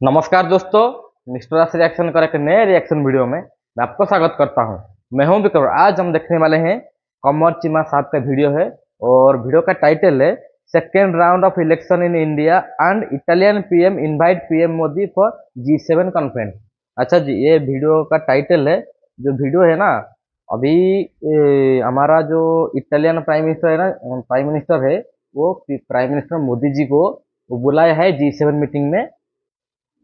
नमस्कार दोस्तों, मिस्टर राज रिएक्शन का एक नए रिएक्शन वीडियो में मैं आपको स्वागत करता हूं। मैं हूं विक्रम। आज हम देखने वाले हैं कमर चीमा साहब का वीडियो है और वीडियो का टाइटल है second round of election in India and Italian PM invite PM Modi for G7 conference. अच्छा जी, ये वीडियो का टाइटल है। जो वीडियो है ना, अभी हमारा जो इटालियन प्राइम मिनिस्टर है ना, प्राइम मिनिस्टर है, वो प्राइम मिनिस्टर मोदी जी को वो बुलाया है G7 मीटिंग में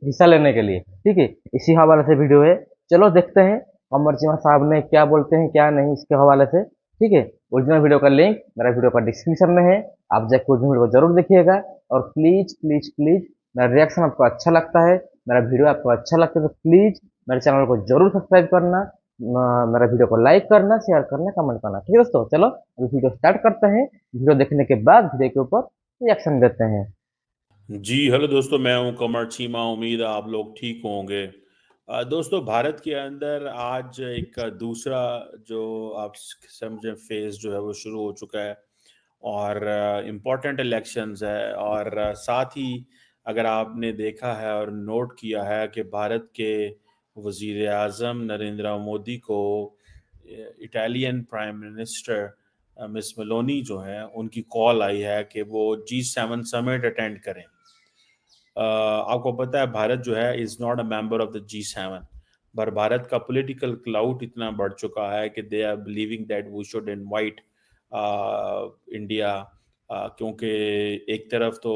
हिस्सा लेने के लिए। ठीक है, इसी हवाले से वीडियो है। चलो देखते हैं अमर चीमा साहब ने क्या बोलते हैं क्या नहीं इसके हवाले से। ठीक है, ओरिजिनल वीडियो का लिंक मेरा वीडियो का डिस्क्रिप्शन में है, आप जाकर ओरिजिनल वीडियो को जरूर देखिएगा। और प्लीज प्लीज प्लीज मेरा रिएक्शन आपको अच्छा लगता है, मेरा वीडियो आपको अच्छा लगता है तो प्लीज मेरे चैनल को जरूर सब्सक्राइब करना, मेरा वीडियो को लाइक करना, शेयर करना, कमेंट करना। ठीक है दोस्तों, चलो अभी वीडियो स्टार्ट करते हैं। वीडियो देखने के बाद वीडियो के ऊपर रिएक्शन देते हैं। जी हेलो दोस्तों, मैं हूं कमर चीमा। उम्मीद है आप लोग ठीक होंगे। दोस्तों, भारत के अंदर आज एक दूसरा जो आप समझें फेज जो है वो शुरू हो चुका है और इम्पोर्टेंट इलेक्शंस है। और साथ ही अगर आपने देखा है और नोट किया है कि भारत के वजीर आज़म नरेंद्र मोदी को Italian prime minister miss Meloni जो है उनकी कॉल आई है कि वो G7 समिट अटेंड करें। आपको पता है भारत जो है is not a member of the G7, पर भारत का पॉलिटिकल क्लाउड इतना बढ़ चुका है कि they are believing that we should invite India. क्योंकि एक तरफ तो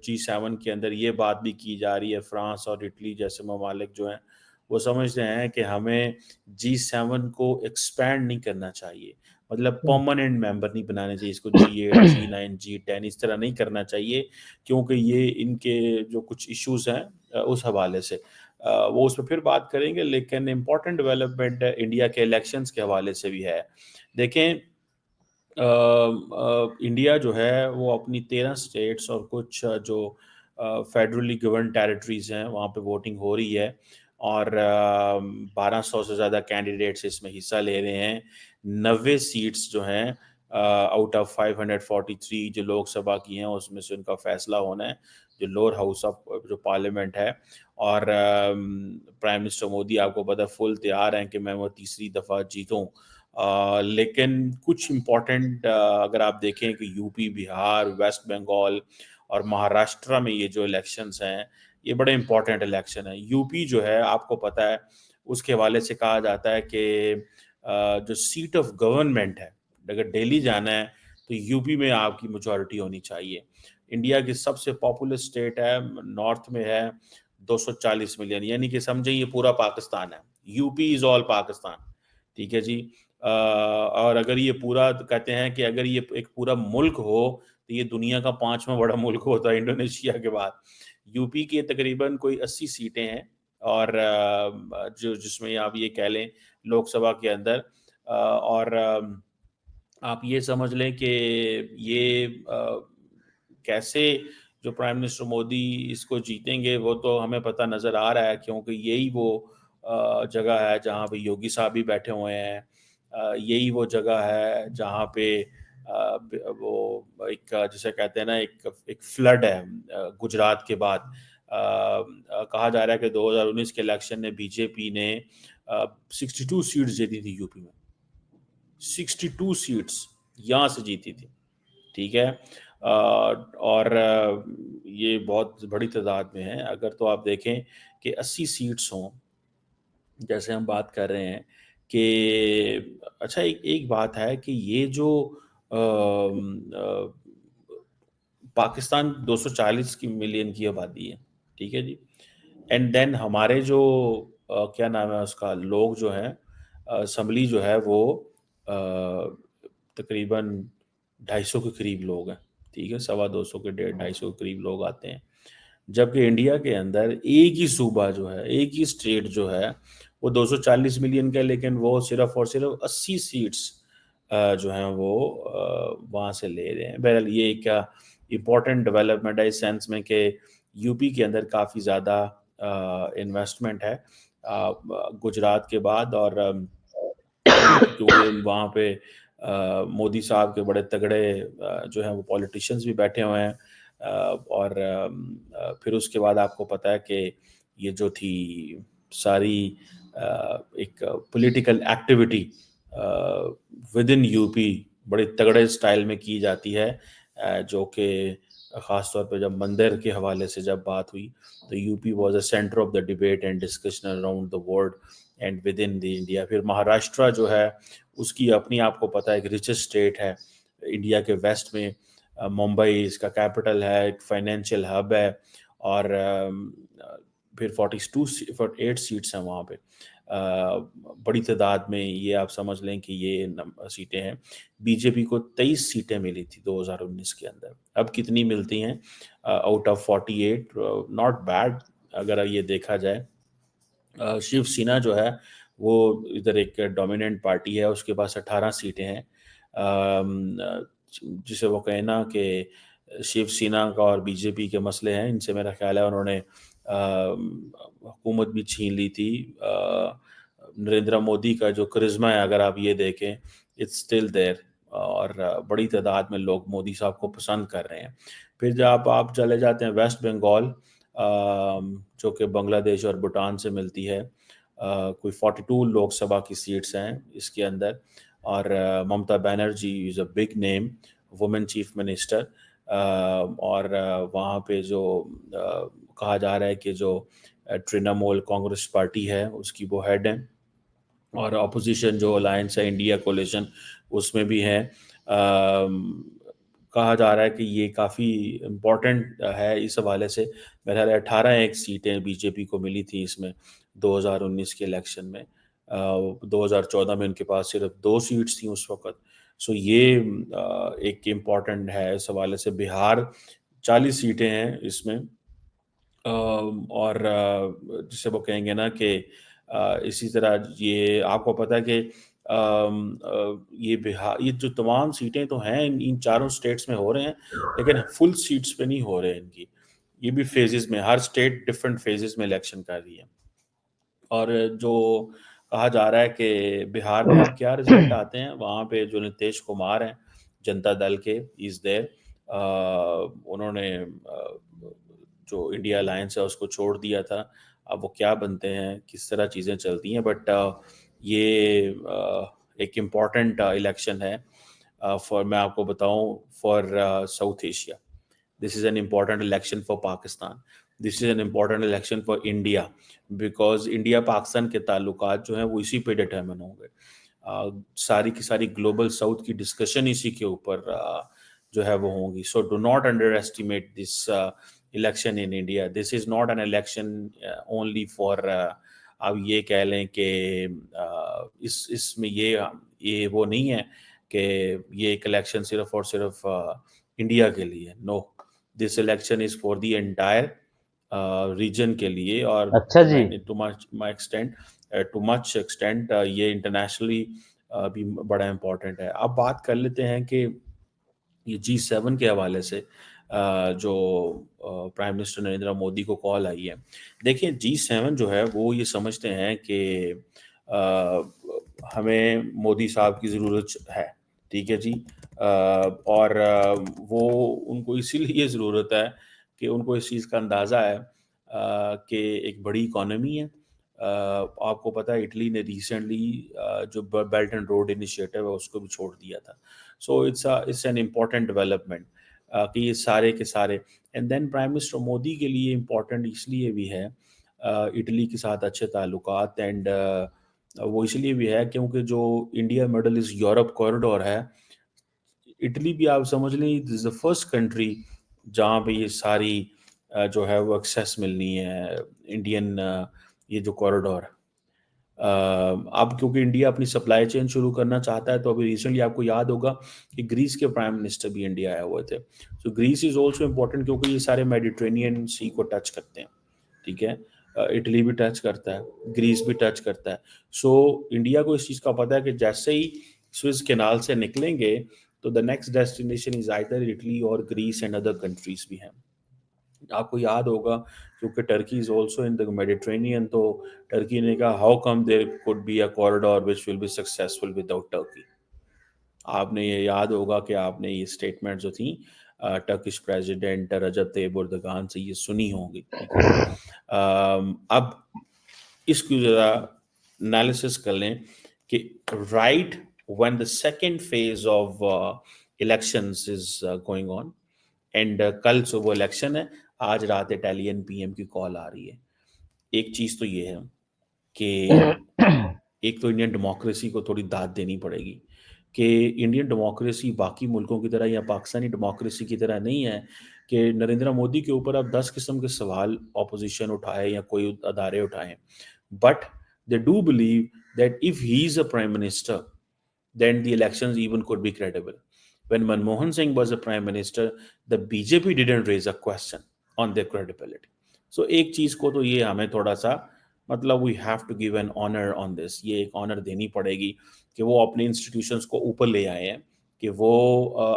G7 के अंदर ये बात भी की जा रही है, फ्रांस और इटली जैसे ममालिक जो हैं वो समझते हैं कि हमें G7 को एक्सपैंड नहीं करना चाहिए, मतलब परमानेंट मेंबर नहीं बनाने चाहिए इसको। G8, G9, G10 इस तरह नहीं करना चाहिए, क्योंकि ये इनके जो कुछ इश्यूज हैं उस हवाले से वो उस पर फिर बात करेंगे। लेकिन इम्पोर्टेंट डेवलपमेंट इंडिया के इलेक्शंस के हवाले से भी है। देखें, इंडिया जो है वो अपनी 13 स्टेट्स और कुछ जो फेडरली गवर्न टेरिटरीज हैं वहाँ पे वोटिंग हो रही है और 1200 से ज़्यादा कैंडिडेट्स इसमें हिस्सा ले रहे हैं। 90 सीट्स जो हैं आउट ऑफ 543 जो लोकसभा की हैं उसमें से उनका फैसला होना है, जो लोअर हाउस ऑफ जो पार्लियामेंट है। और प्राइम मिनिस्टर मोदी आपको पता है फुल तैयार हैं कि मैं वो तीसरी दफ़ा जीतूं। लेकिन कुछ इम्पोर्टेंट अगर आप देखें कि यूपी, बिहार, वेस्ट बंगाल और महाराष्ट्र में ये जो इलेक्शंस हैं ये बड़े इम्पोर्टेंट इलेक्शन है। यूपी जो है आपको पता है उसके हवाले से कहा जाता है कि जो सीट ऑफ गवर्नमेंट है, अगर दिल्ली जाना है तो यूपी में आपकी मेजॉरिटी होनी चाहिए। इंडिया की सबसे पॉपुलर स्टेट है, नॉर्थ में है, 240 मिलियन, यानी कि समझे ये पूरा पाकिस्तान है। UP is all Pakistan. ठीक है जी। और अगर ये पूरा तो कहते हैं कि अगर ये एक पूरा मुल्क हो तो ये दुनिया का 5वां बड़ा मुल्क होता है इंडोनेशिया के बाद। यूपी के तकरीबन कोई 80 सीटें हैं और जो जिसमें आप ये कह लें लोकसभा के अंदर और आप ये समझ लें कि ये कैसे जो प्राइम मिनिस्टर मोदी इसको जीतेंगे वो तो हमें पता नज़र आ रहा है, क्योंकि यही वो जगह है जहाँ पे योगी साहब भी बैठे हुए हैं। यही वो जगह है जहाँ पे वो एक जिसे कहते हैं ना एक फ्लड है गुजरात के बाद। कहा जा रहा है कि 2019 के इलेक्शन में बीजेपी ने 62 सीट्स जीती थी यूपी में। 62 सीट्स यहाँ से जीती थी। ठीक है। और ये बहुत बड़ी तादाद में है। अगर तो आप देखें कि 80 सीट्स हों, जैसे हम बात कर रहे हैं कि अच्छा एक एक बात है कि ये जो पाकिस्तान 240 की मिलियन की आबादी है, ठीक है जी। एंड देन हमारे जो क्या नाम है उसका, लोग जो हैं असम्बली जो है वो अ, तकरीबन 250 के करीब लोग हैं। ठीक है, 225 के 250 के करीब लोग आते हैं। जबकि इंडिया के अंदर एक ही सूबा जो है, एक ही स्टेट जो है वो 240 मिलियन का है, लेकिन वो सिर्फ और सिर्फ 80 सीट्स जो हैं वो वहाँ से ले रहे हैं। बहरहाल ये एक इम्पॉर्टेंट डेवलपमेंट है इस सेंस में कि यूपी के अंदर काफ़ी ज़्यादा इन्वेस्टमेंट है गुजरात के बाद। और क्योंकि वहाँ पे मोदी साहब के बड़े तगड़े जो हैं वो पॉलिटिशियंस भी बैठे हुए हैं। और फिर उसके बाद आपको पता है कि ये जो थी सारी एक political activity with in UP बड़े तगड़े स्टाइल में की जाती है, जो कि ख़ास तौर पे जब मंदिर के हवाले से जब बात हुई तो UP was a centre of the debate and discussion around the world and with in the India. फिर महाराष्ट्र जो है उसकी अपनी आपको पता है एक रिचेस्ट स्टेट है इंडिया के वेस्ट में। मुंबई इसका कैपिटल है, एक फाइनेंशियल हब है, और फिर 48 सीट्स हैं वहाँ पे। बड़ी तादाद में ये आप समझ लें कि ये सीटें हैं। बीजेपी को 23 सीटें मिली थी 2019 के अंदर। अब कितनी मिलती हैं आउट ऑफ 48? नॉट बैड अगर ये देखा जाए। शिवसेना जो है वो इधर एक डोमिनेंट पार्टी है, उसके पास 18 सीटें हैं। जिसे वो कहें ना कि शिवसेना का और बीजेपी के मसले हैं, इनसे मेरा ख्याल है उन्होंने हुकूमत भी छीन ली थी। नरेंद्र मोदी का जो करिश्मा है अगर आप ये देखें, इट्स स्टिल देयर, और बड़ी तादाद में लोग मोदी साहब को पसंद कर रहे हैं। फिर जब आप चले जाते हैं वेस्ट बंगाल, जो कि बांग्लादेश और भूटान से मिलती है, कोई 42 लोकसभा की सीट्स हैं इसके अंदर, और Mamata Banerjee is a big name, women chief minister. और वहाँ पे जो कहा जा रहा है कि जो तृणमूल कांग्रेस पार्टी है उसकी वो हेड हैं, और अपोजिशन जो अलायंस है इंडिया कोलिशन उसमें भी हैं। कहा जा रहा है कि ये काफ़ी इम्पोर्टेंट है इस हवाले से। मेरे ख्याल है 18 एक सीटें बीजेपी को मिली थी इसमें 2019 के इलेक्शन में। 2014 में उनके पास सिर्फ 2 सीट्स थी उस वक़्त। सो ये एक इम्पॉर्टेंट है इस हवाले से। बिहार 40 सीटें हैं इसमें। और जिसे वो कहेंगे ना कि इसी तरह ये आपको पता है कि ये बिहार, ये जो तमाम सीटें तो हैं इन चारों स्टेट्स में हो रहे हैं, लेकिन फुल सीट्स पे नहीं हो रहे हैं इनकी। ये भी फेजेस में, हर स्टेट डिफरेंट फेजेस में इलेक्शन कर रही है। और जो कहा जा रहा है कि बिहार में अब क्या रिजल्ट आते हैं, वहाँ पे जो नीतीश कुमार हैं जनता दल के, इज देयर, उन्होंने जो इंडिया अलायंस है उसको छोड़ दिया था। अब वो क्या बनते हैं, किस तरह चीज़ें चलती हैं, बट ये एक इम्पॉर्टेंट इलेक्शन है फॉर, मैं आपको बताऊं, for south Asia. This is an important election for Pakistan, this is an important election for India, because India Pakistan के ताल्लुकात जो हैं वो इसी पे डिटर्मिन होंगे। सारी की सारी ग्लोबल साउथ की डिस्कशन इसी के ऊपर जो है वो होंगी। So do not under estimate this election in India. This is not an election only for, अब ये कह लें कि इसमें ये वो नहीं है कि ये एक इलेक्शन सिर्फ और सिर्फ इंडिया के लिए। No, this election is for the entire region के लिए, और अच्छा जी। टू मच एक्सटेंट ये इंटरनेशनली भी बड़ा इम्पोर्टेंट है। अब बात कर लेते हैं कि ये G7 के हवाले से जो प्राइम मिनिस्टर नरेंद्र मोदी को कॉल आई है। देखिए G7 जो है वो ये समझते हैं कि हमें मोदी साहब की ज़रूरत है, ठीक है जी। और वो उनको इसीलिए ज़रूरत है कि उनको इस चीज़ का अंदाज़ा है कि एक बड़ी इकॉनमी है। आपको पता है इटली ने रिसेंटली जो बेल्ट एंड रोड इनिशिएटिव है उसको भी छोड़ दिया था। So it's an important development कि ये सारे के सारे। And then prime minister Modi के लिए इम्पॉर्टेंट इसलिए भी है इटली के साथ अच्छे ताल्लुकात, एंड वो इसलिए भी है क्योंकि जो India middle east Europe corridor है, इटली भी आप समझ लें इज द फर्स्ट कंट्री जहाँ पे ये सारी जो है वो एक्सेस मिलनी है इंडियन ये जो कॉरिडोर है। अब क्योंकि इंडिया अपनी सप्लाई चेन शुरू करना चाहता है, तो अभी रिसेंटली आपको याद होगा कि ग्रीस के प्राइम मिनिस्टर भी इंडिया आए हुए थे। सो ग्रीस इज ऑल्सो इम्पोर्टेंट क्योंकि ये सारे मेडिटेरेनियन सी को टच करते हैं, ठीक है। इटली भी टच करता है, ग्रीस भी टच करता है। सो इंडिया को इस चीज़ का पता है कि जैसे ही स्विस कैनाल से निकलेंगे तो the next destination is either Italy और ग्रीस एंड अदर कंट्रीज भी हैं। आपको याद होगा क्योंकि Turkey is also in the Mediterranean, तो टर्की ने कहा how come there could be a corridor which will be successful without Turkey. आपने ये याद होगा कि आपने ये स्टेटमेंट जो थी टर्किश प्रेसिडेंट रजब तैयब एर्दोगान से ये सुनी होंगी, ठीक है। अब इसकी ज़रा एनालिसिस कर लें कि right when the second phase of elections is going on, and कल सुबह इलेक्शन है, आज रात इटालियन पीएम की कॉल आ रही है। एक चीज़ तो ये है कि एक तो इंडियन डेमोक्रेसी को थोड़ी दाद देनी पड़ेगी कि इंडियन डेमोक्रेसी बाकी मुल्कों की तरह या पाकिस्तानी डेमोक्रेसी की तरह नहीं है कि नरेंद्र मोदी के ऊपर अब 10 किस्म के सवाल ऑपोजिशन उठाए या कोई अदारे उठाएं, but they do believe that if he is a prime minister then the elections even could be credible. When Manmohan Singh was a prime minister, the BJP didn't raise a question on their credibility. So एक चीज को तो ये हमें थोड़ा सा मतलब we have to give an honor on this, ये एक ऑनर देनी पड़ेगी कि वो अपने इंस्टीट्यूशंस को ऊपर ले आए हैं कि वो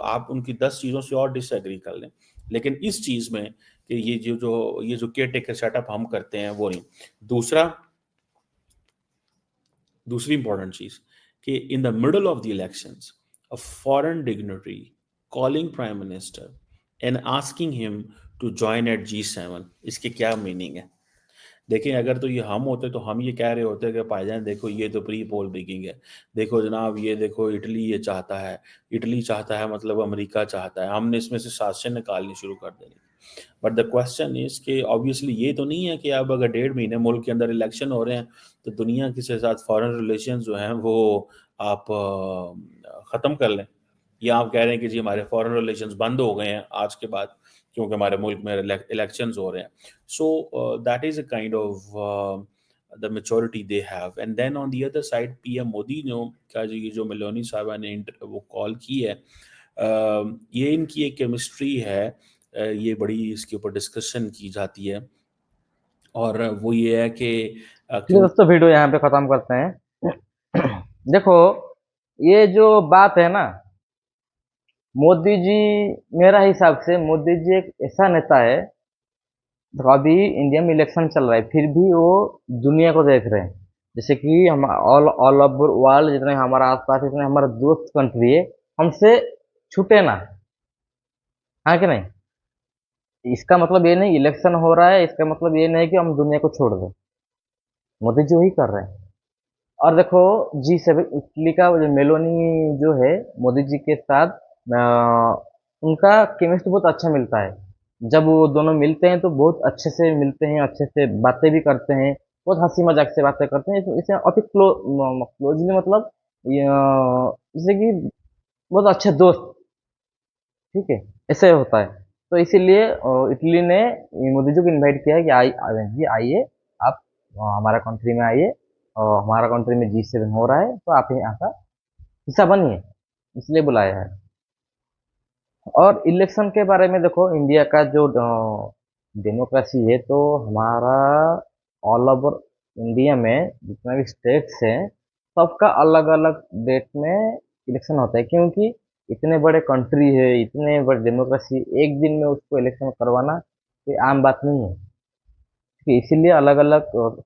आप उनकी 10 चीज़ों से और डिसएग्री कर लें, लेकिन इस चीज़ में कि ये जो केयर टेकर सेटअप हम करते हैं वो नहीं। दूसरी इंपॉर्टेंट चीज़ कि in the middle of the elections, a foreign dignitary calling prime minister and asking him to join at G7, इसके क्या मीनिंग है? देखिए, अगर तो ये हम होते तो हम ये कह रहे होते कि भाईजान देखो ये तो प्री पोल बिगिंग है, देखो जनाब ये देखो इटली ये चाहता है, इटली चाहता है मतलब अमेरिका चाहता है, हमने इसमें से साजिशें निकालनी शुरू कर देनी। बट द क्वेश्चन इज कि ऑब्वियसली ये तो नहीं है कि अब अगर 1.5 महीने मुल्क के अंदर इलेक्शन हो रहे हैं तो दुनिया के साथ फॉरेन रिलेशन जो हैं वो आप ख़त्म कर लें, या आप कह रहे हैं कि जी हमारे फॉरेन रिलेशन बंद हो गए हैं आज के बाद क्योंकि हमारे मुल्क में इलेक्शंस हो रहे हैं। So that is a kind of the maturity they have. And then on the other side PM Modi जो क्या जी ये जो मेलोनी साहबा ने वो कॉल की है, ये इनकी एक केमिस्ट्री है, ये बड़ी इसके ऊपर डिस्कशन की जाती है, और वो ये है कि चलिए क्यों दोस्तों, वीडियो यहाँ पे खत्म करते हैं। देखो, ये जो बात है ना, मोदी जी, मेरा हिसाब से मोदी जी एक ऐसा नेता है। देखो, अभी इंडिया में इलेक्शन चल रहा है, फिर भी वो दुनिया को देख रहे हैं। जैसे कि हम ऑल ऑल ओवर वर्ल्ड, जितने हमारा आसपास, जितने हमारे दोस्त कंट्री है, हमसे छूटे ना। हाँ कि नहीं? इसका मतलब ये नहीं इलेक्शन हो रहा है, इसका मतलब ये नहीं कि हम दुनिया को छोड़ दें। मोदी जी वही कर रहे हैं। और देखो, G7 इटली का जो मेलोनी जो है, मोदी जी के साथ उनका केमिस्ट्री बहुत अच्छा मिलता है। जब वो दोनों मिलते हैं तो बहुत अच्छे से मिलते हैं, अच्छे से बातें भी करते हैं, बहुत हंसी मजाक से बातें करते हैं। इसे अति क्लोजली, मतलब जैसे कि बहुत अच्छे दोस्त, ठीक है, ऐसे होता है। तो इसीलिए इटली ने मोदी जी को इनवाइट किया है कि जी आइए, आप हमारा कंट्री में आइए, और हमारा कंट्री में G7 हो रहा है, तो आप यहाँ का हिस्सा बनिए, इसलिए बुलाया है। और इलेक्शन के बारे में देखो, इंडिया का जो डेमोक्रेसी है, तो हमारा ऑल ओवर इंडिया में जितना भी स्टेट्स हैं, सबका अलग अलग डेट में इलेक्शन होता है, क्योंकि इतने बड़े कंट्री है, इतने बड़े डेमोक्रेसी, एक दिन में उसको इलेक्शन करवाना कोई आम बात नहीं है। ठीक है, इसीलिए अलग अलग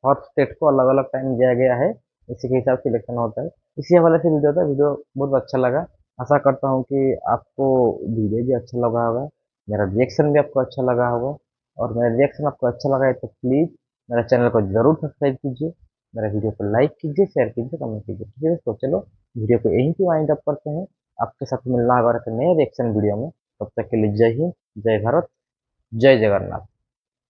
हर स्टेट को अलग अलग टाइम दिया गया है, इसी के हिसाब से इलेक्शन होता है। इसी हवाले से वीडियो था, वीडियो बहुत अच्छा लगा। आशा करता हूँ कि आपको वीडियो भी अच्छा लगा होगा, मेरा रिएक्शन भी आपको अच्छा लगा होगा। और मेरा रिएक्शन आपको अच्छा लगा है तो प्लीज़ मेरे चैनल को ज़रूर सब्सक्राइब कीजिए, मेरे वीडियो को लाइक कीजिए, शेयर कीजिए, कमेंट कीजिए। ठीक है दोस्तों, चलो वीडियो को यहीं पे वाइंड अप करते हैं। आपके साथ मिलना होगा एक नए रिएक्शन वीडियो में। तब तक के लिए जय हिंद, जय भारत, जय जगन्नाथ।